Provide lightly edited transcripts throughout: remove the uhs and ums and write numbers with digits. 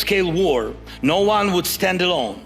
full-scale war, no one would stand alone.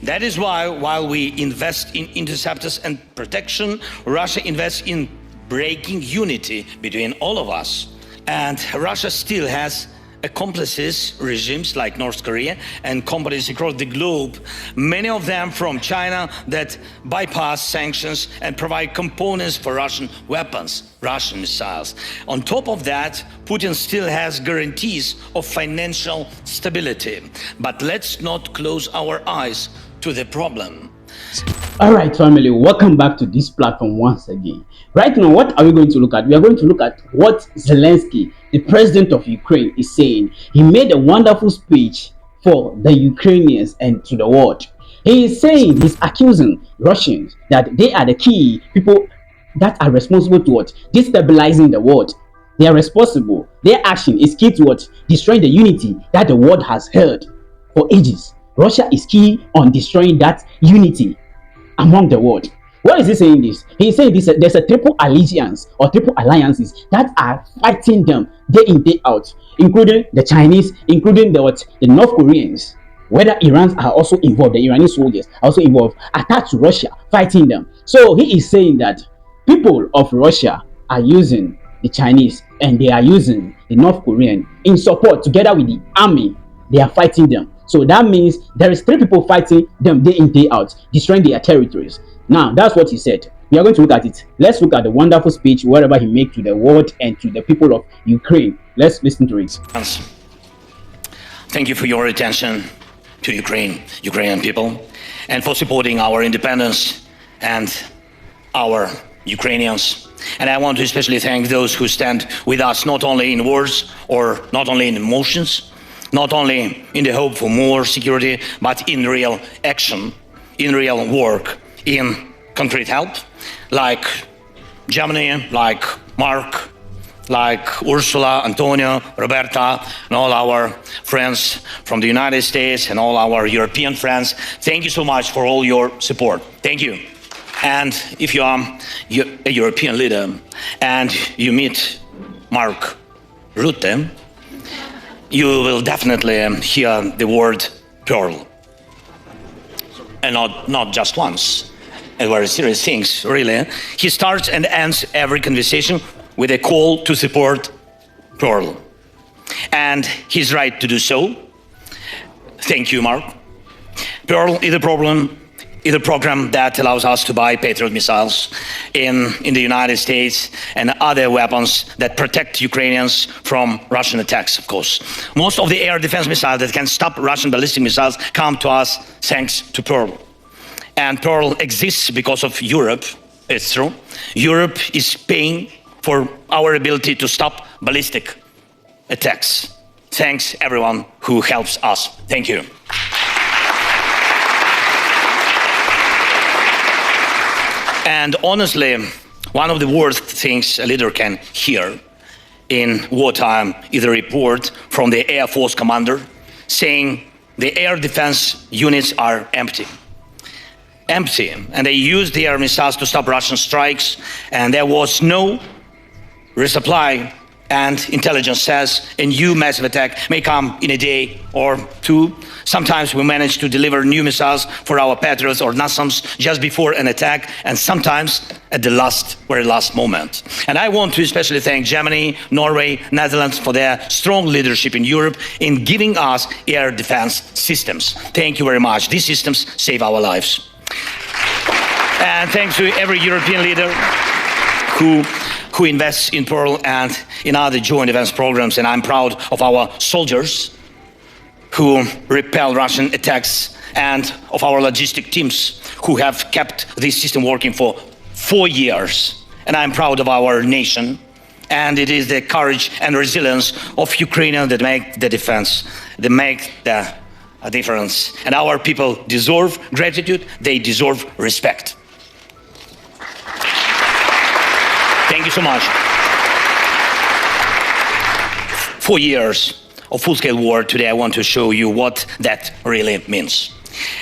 That is why, while we invest in interceptors and protection, Russia invests in breaking unity between all of us. And Russia still has accomplices, regimes like North Korea and companies across the globe, many of them from China, that bypass sanctions and provide components for Russian weapons, Russian missiles. On top of that, Putin still has guarantees of financial stability. But let's not close our eyes to the problem. All right, family, welcome back to this platform once again. Right now, what are we going to look at? We are going to look at what Zelensky, the president of Ukraine, is saying. He made a wonderful speech for the Ukrainians and to the world. He is saying, he's accusing Russians that they are the key people that are responsible to what? Destabilizing the world. They are responsible. Their action is key to what? Destroying the unity that the world has held for ages. Russia is key on destroying that unity among the world. Why is he saying this? He's saying this, there's a triple allegiance or triple alliances that are fighting them day in, day out, including the Chinese, including the North Koreans. Whether Iranians are also involved, the Iranian soldiers are also involved, attached to Russia, fighting them. So he is saying that people of Russia are using the Chinese and they are using the North Korean in support together with the army. They are fighting them. So that means there is three people fighting them day in, day out, destroying their territories. Now, that's what he said. We are going to look at it. Let's look at the wonderful speech wherever he made to the world and to the people of Ukraine. Let's listen to it. Thank you for your attention to Ukrainian people, and for supporting our independence and our Ukrainians. And I want to especially thank those who stand with us, not only in words or not only in emotions, not only in the hope for more security, but in real action, in real work, in concrete help, like Germany, like Mark, like Ursula, Antonio, Roberta, and all our friends from the United States and all our European friends. Thank you so much for all your support. Thank you. And if you are a European leader and you meet Mark Rutte, you will definitely hear the word pearl. And not just once. And very serious things, really. He starts and ends every conversation with a call to support pearl. And he's right to do so. Thank you, Mark. Pearl is a program that allows us to buy Patriot missiles in the United States and other weapons that protect Ukrainians from Russian attacks, of course. Most of the air defense missiles that can stop Russian ballistic missiles come to us thanks to Pearl. And Pearl exists because of Europe, it's true. Europe is paying for our ability to stop ballistic attacks. Thanks everyone who helps us. Thank you. And honestly, one of the worst things a leader can hear in wartime is a report from the Air Force commander saying the air defense units are empty. Empty. And they used the air missiles to stop Russian strikes, and there was no resupply. And intelligence says a new massive attack may come in a day or two. Sometimes we manage to deliver new missiles for our Patriots or NASAMS just before an attack, and sometimes at the very last moment. And I want to especially thank Germany, Norway, Netherlands for their strong leadership in Europe in giving us air defense systems. Thank you very much. These systems save our lives. And thanks to every European leader who invests in Pearl and in other joint defense programs. And I'm proud of our soldiers who repel Russian attacks and of our logistic teams who have kept this system working for 4 years. And I'm proud of our nation. And it is the courage and resilience of Ukrainians that make the defense, that make the difference. And our people deserve gratitude, they deserve respect. Thank you so much. 4 years of full-scale war. Today I want to show you what that really means.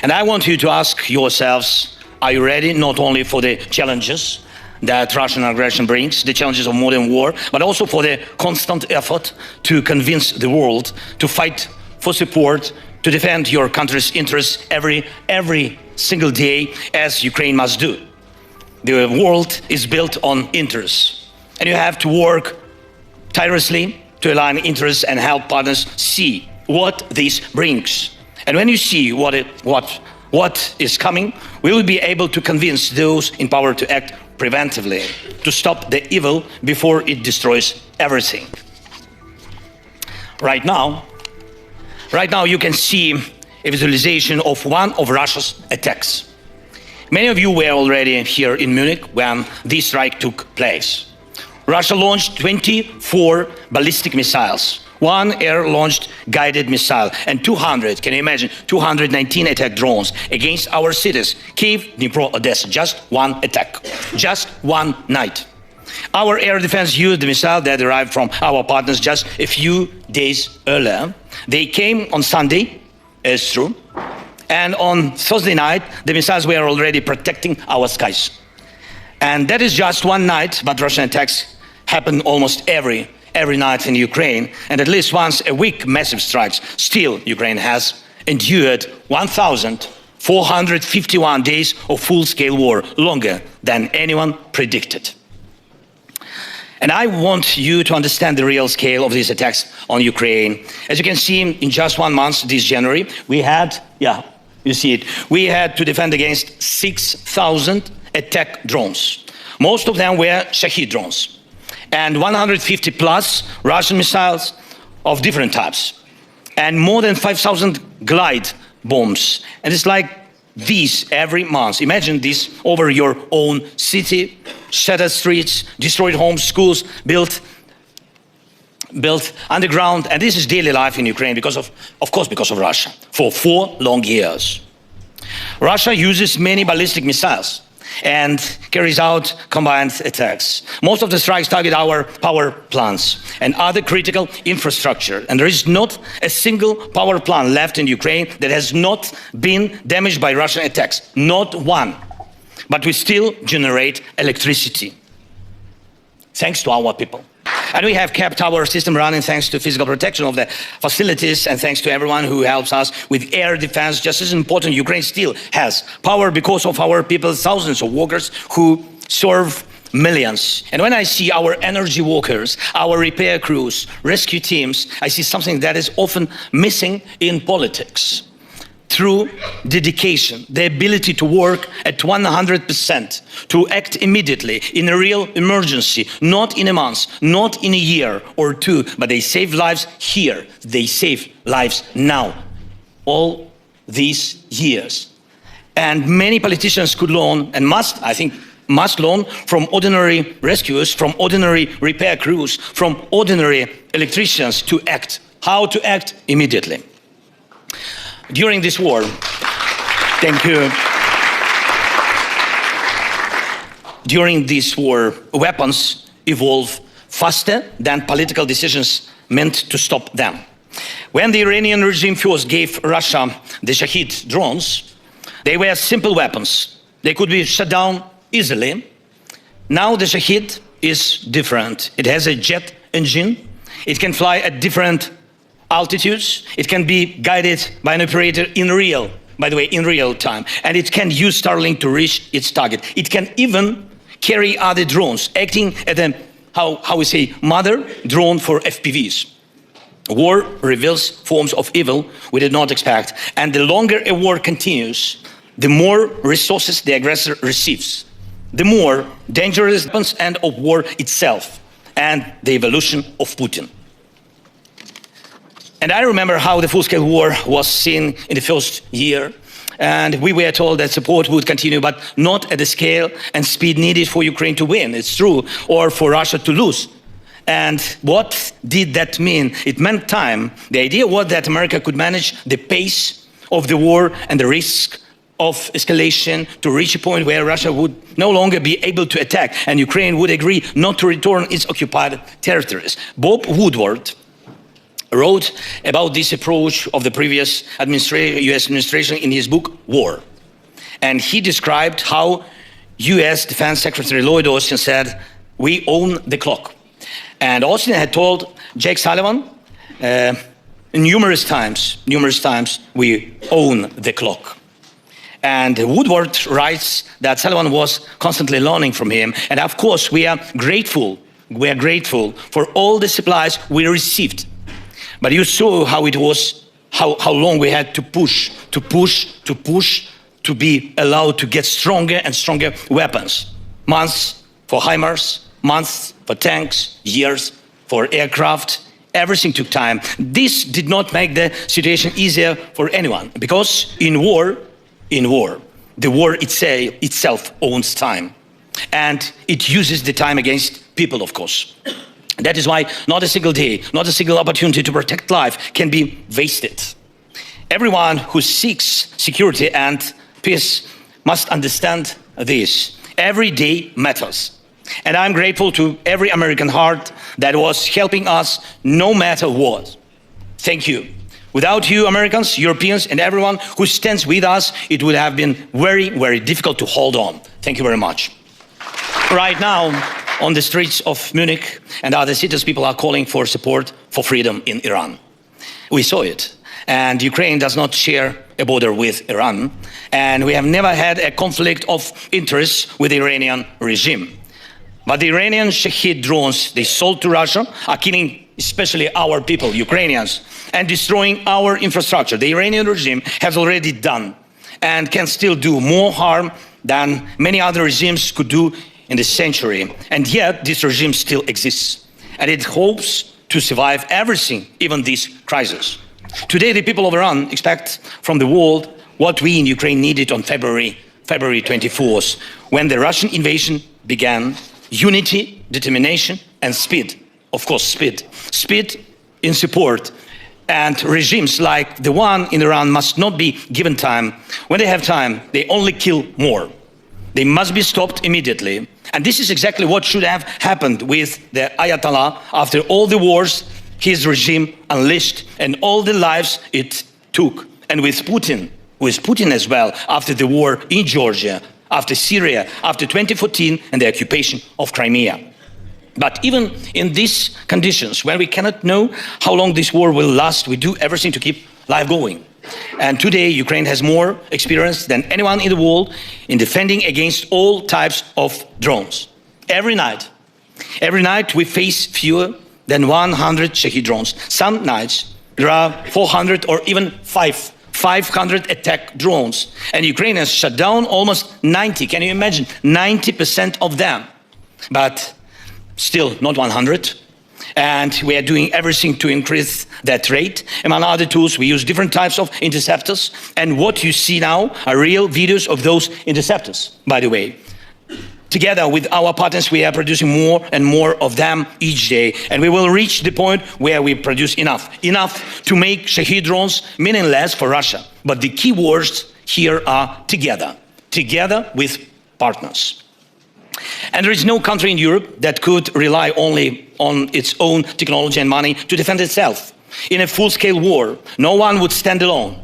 And I want you to ask yourselves, are you ready not only for the challenges that Russian aggression brings, the challenges of modern war, but also for the constant effort to convince the world to fight for support to defend your country's interests every single day, as Ukraine must do. The world is built on interests, and you have to work tirelessly to align interests and help partners see what this brings. And when you see what is coming, we will be able to convince those in power to act preventively, to stop the evil before it destroys everything. Right now you can see a visualization of one of Russia's attacks. Many of you were already here in Munich when this strike took place. Russia launched 24 ballistic missiles, one air-launched guided missile, and 200, can you imagine, 219 attack drones against our cities, Kyiv, Dnipro, Odessa. Just one attack, just one night. Our air defense used the missile that arrived from our partners just a few days earlier. They came on Sunday, it's true, and on Thursday night, the missiles were already protecting our skies. And that is just one night, but Russian attacks happen almost every night in Ukraine, and at least once a week massive strikes. Still, Ukraine has endured 1,451 days of full-scale war, longer than anyone predicted. And I want you to understand the real scale of these attacks on Ukraine. As you can see, in just 1 month, this January, we had, you see it, we had to defend against 6,000 attack drones. Most of them were Shahid drones, and 150 plus Russian missiles of different types, and more than 5,000 glide bombs. And it's like these every month. Imagine this over your own city, shattered streets, destroyed homes, schools, built underground. And this is daily life in Ukraine because of course, because of Russia, for 4 long years. Russia uses many ballistic missiles and carries out combined attacks. Most of the strikes target our power plants and other critical infrastructure. And there is not a single power plant left in Ukraine that has not been damaged by Russian attacks. Not one. But we still generate electricity, thanks to our people. And we have kept our system running thanks to physical protection of the facilities and thanks to everyone who helps us with air defense. Just as important, Ukraine still has power because of our people, thousands of workers who serve millions. And when I see our energy workers, our repair crews, rescue teams, I see something that is often missing in politics. Through dedication, the ability to work at 100%, to act immediately in a real emergency, not in a month, not in a year or 2, but they save lives here. They save lives now, all these years. And many politicians could learn and must learn from ordinary rescuers, from ordinary repair crews, from ordinary electricians to act, how to act immediately. During this war, thank you. During this war, weapons evolve faster than political decisions meant to stop them. When the Iranian regime first gave Russia the Shahid drones, they were simple weapons. They could be shut down easily. Now the Shahid is different. It has a jet engine. It can fly at different altitudes. It can be guided by an operator in real time, and it can use Starlink to reach its target. It can even carry other drones, acting as a, how we say, mother drone for FPVs. War reveals forms of evil we did not expect, and the longer a war continues, the more resources the aggressor receives, the more dangerous weapons and of war itself, and the evolution of Putin. And I remember how the full-scale war was seen in the first year, and we were told that support would continue, but not at the scale and speed needed for Ukraine to win, it's true, or for Russia to lose. And what did that mean? It meant time. The idea was that America could manage the pace of the war and the risk of escalation to reach a point where Russia would no longer be able to attack, and Ukraine would agree not to return its occupied territories. Bob Woodward wrote about this approach of the previous US administration in his book, War. And he described how US Defense Secretary Lloyd Austin said, "We own the clock." And Austin had told Jake Sullivan, numerous times, we own the clock. And Woodward writes that Sullivan was constantly learning from him. And of course, we are grateful for all the supplies we received. But you saw how it was, how long we had to push, to be allowed to get stronger and stronger weapons. Months for HIMARS, months for tanks, years for aircraft. Everything took time. This did not make the situation easier for anyone, because in war, the war itself owns time. And it uses the time against people, of course. That is why not a single day, not a single opportunity to protect life can be wasted. Everyone who seeks security and peace must understand this. Every day matters. And I'm grateful to every American heart that was helping us no matter what. Thank you. Without you, Americans, Europeans, and everyone who stands with us, it would have been very, very difficult to hold on. Thank you very much. Right now, on the streets of Munich and other cities, people are calling for support for freedom in Iran. We saw it. And Ukraine does not share a border with Iran. And we have never had a conflict of interest with the Iranian regime. But the Iranian Shahed drones they sold to Russia are killing especially our people, Ukrainians, and destroying our infrastructure. The Iranian regime has already done and can still do more harm than many other regimes could do in this century. And yet this regime still exists. And it hopes to survive everything, even this crisis. Today, the people of Iran expect from the world what we in Ukraine needed on February 24th, when the Russian invasion began: unity, determination, and speed. Of course, speed. Speed in support. And regimes like the one in Iran must not be given time. When they have time, they only kill more. They must be stopped immediately. And this is exactly what should have happened with the Ayatollah after all the wars his regime unleashed and all the lives it took. And with Putin as well, after the war in Georgia, after Syria, after 2014 and the occupation of Crimea. But even in these conditions, when we cannot know how long this war will last, we do everything to keep life going. And today, Ukraine has more experience than anyone in the world in defending against all types of drones. Every night we face fewer than 100 Shahed drones. Some nights there are 400 or even 500 attack drones. And Ukrainians shut down almost 90. Can you imagine? 90% of them. But still not 100. And we are doing everything to increase that rate. Among other tools, we use different types of interceptors. And what you see now are real videos of those interceptors, by the way. Together with our partners, we are producing more and more of them each day. And we will reach the point where we produce enough to make Shahed drones meaningless for Russia. But the key words here are together with partners. And there is no country in Europe that could rely only on its own technology and money to defend itself. In a full-scale war, no one would stand alone.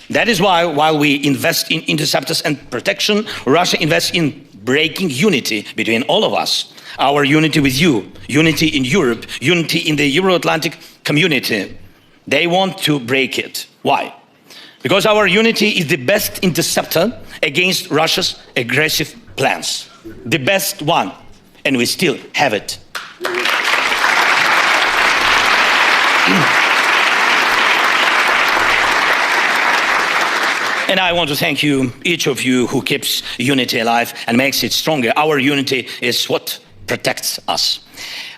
That is why, while we invest in interceptors and protection, Russia invests in breaking unity between all of us. Our unity with you, unity in Europe, unity in the Euro-Atlantic community. They want to break it. Why? Because our unity is the best interceptor against Russia's aggressive plans. The best one, and we still have it. And I want to thank you, each of you who keeps unity alive and makes it stronger. Our unity is what protects us.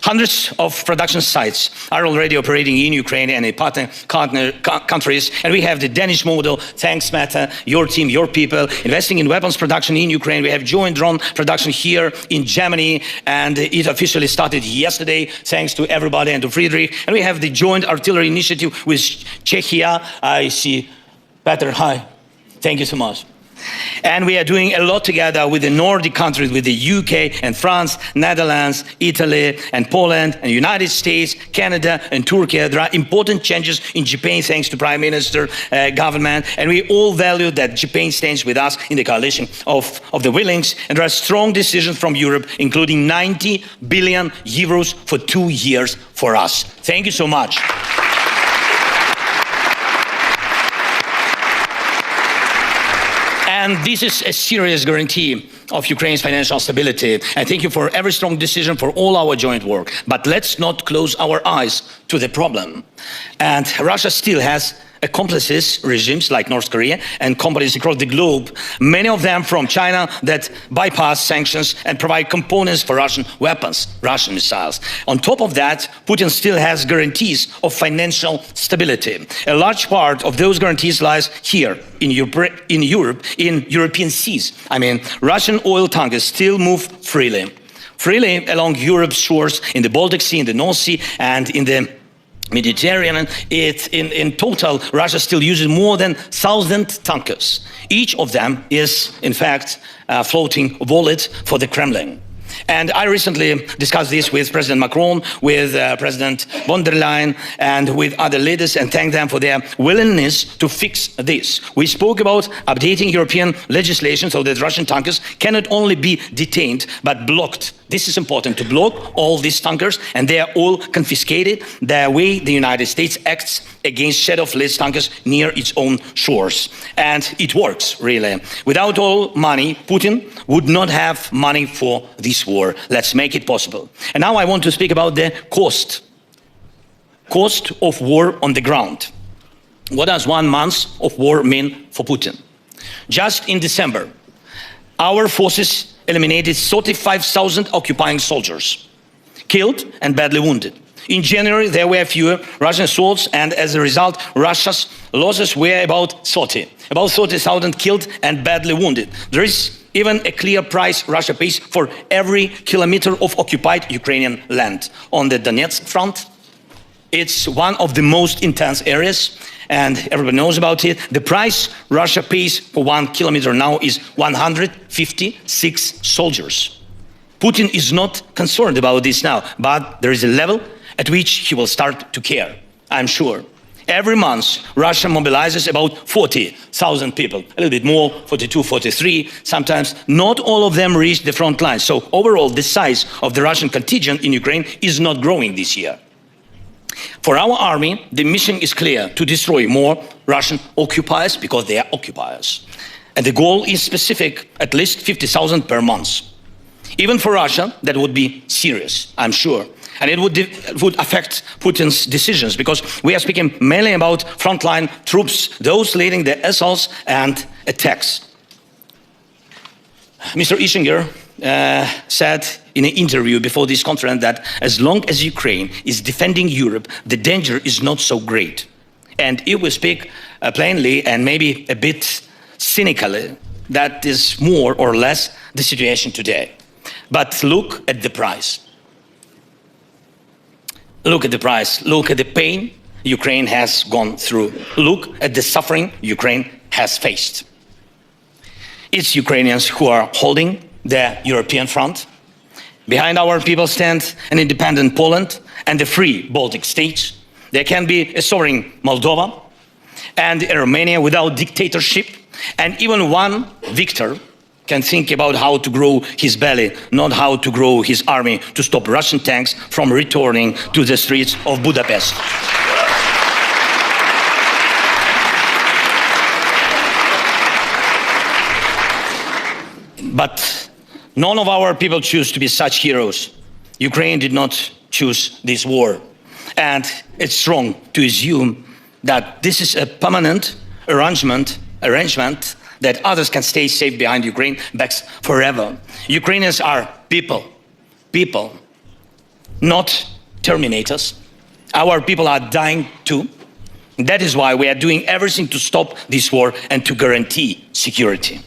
Hundreds of production sites are already operating in Ukraine and in partner countries. And we have the Danish model. Thanks, Meta, your team, your people, investing in weapons production in Ukraine. We have joint drone production here in Germany. And it officially started yesterday, thanks to everybody and to Friedrich. And we have the joint artillery initiative with Czechia. I see Peter, hi. Thank you so much. And we are doing a lot together with the Nordic countries, with the UK and France, Netherlands, Italy and Poland and United States, Canada and Turkey. There are important changes in Japan thanks to Prime Minister, government, and we all value that Japan stands with us in the coalition of the willings. And there are strong decisions from Europe, including 90 billion euros for 2 years for us. Thank you so much. And this is a serious guarantee of Ukraine's financial stability. And thank you for every strong decision for all our joint work. But let's not close our eyes to the problem. And Russia still has accomplices, regimes like North Korea and companies across the globe, many of them from China, that bypass sanctions and provide components for Russian weapons, Russian missiles. On top of that, Putin still has guarantees of financial stability. A large part of those guarantees lies here in Europe, in European seas. I mean, Russian oil tankers still move freely along Europe's shores, in the Baltic Sea, in the North Sea, and in the Mediterranean. In total, Russia still uses more than 1,000 tankers. Each of them is, in fact, a floating wallet for the Kremlin. And I recently discussed this with President Macron, with President von der Leyen, and with other leaders, and thanked them for their willingness to fix this. We spoke about updating European legislation so that Russian tankers can not only be detained, but blocked. This is important, to block all these tankers, and they are all confiscated, the way the United States acts against shadow-fleet tankers near its own shores. And it works, really. Without all money, Putin would not have money for this war. Let's make it possible. And now I want to speak about the cost of war on the ground. What does 1 month of war mean for Putin? Just in December, our forces eliminated 35,000 occupying soldiers, killed and badly wounded. In January, there were fewer Russian assaults, and as a result, Russia's losses were about 30,000 killed and badly wounded. There is even a clear price Russia pays for every kilometer of occupied Ukrainian land. On the Donetsk front, it's one of the most intense areas, and everybody knows about it. The price Russia pays for 1 kilometer now is 156 soldiers. Putin is not concerned about this now, but there is a level at which he will start to care, I'm sure. Every month, Russia mobilizes about 40,000 people, a little bit more, 42, 43, sometimes. Not all of them reach the front line. So overall, the size of the Russian contingent in Ukraine is not growing this year. For our army, the mission is clear: to destroy more Russian occupiers, because they are occupiers. And the goal is specific, at least 50,000 per month. Even for Russia, that would be serious, I'm sure. And it would affect Putin's decisions, because we are speaking mainly about frontline troops, those leading the assaults and attacks. Mr. Ischinger said in an interview before this conference that as long as Ukraine is defending Europe, the danger is not so great. And if we speak plainly and maybe a bit cynically, that is more or less the situation today. But look at the price. Look at the price. Look at the pain Ukraine has gone through. Look at the suffering Ukraine has faced. It's Ukrainians who are holding the European front. Behind our people stand an independent Poland and the free Baltic states. There can be a sovereign Moldova and a Romania without dictatorship. And even one victor can think about how to grow his belly, not how to grow his army to stop Russian tanks from returning to the streets of Budapest. But none of our people choose to be such heroes. Ukraine did not choose this war. And it's wrong to assume that this is a permanent arrangement that others can stay safe behind Ukraine backs forever. Ukrainians are people, not terminators. Our people are dying too. That is why we are doing everything to stop this war and to guarantee security.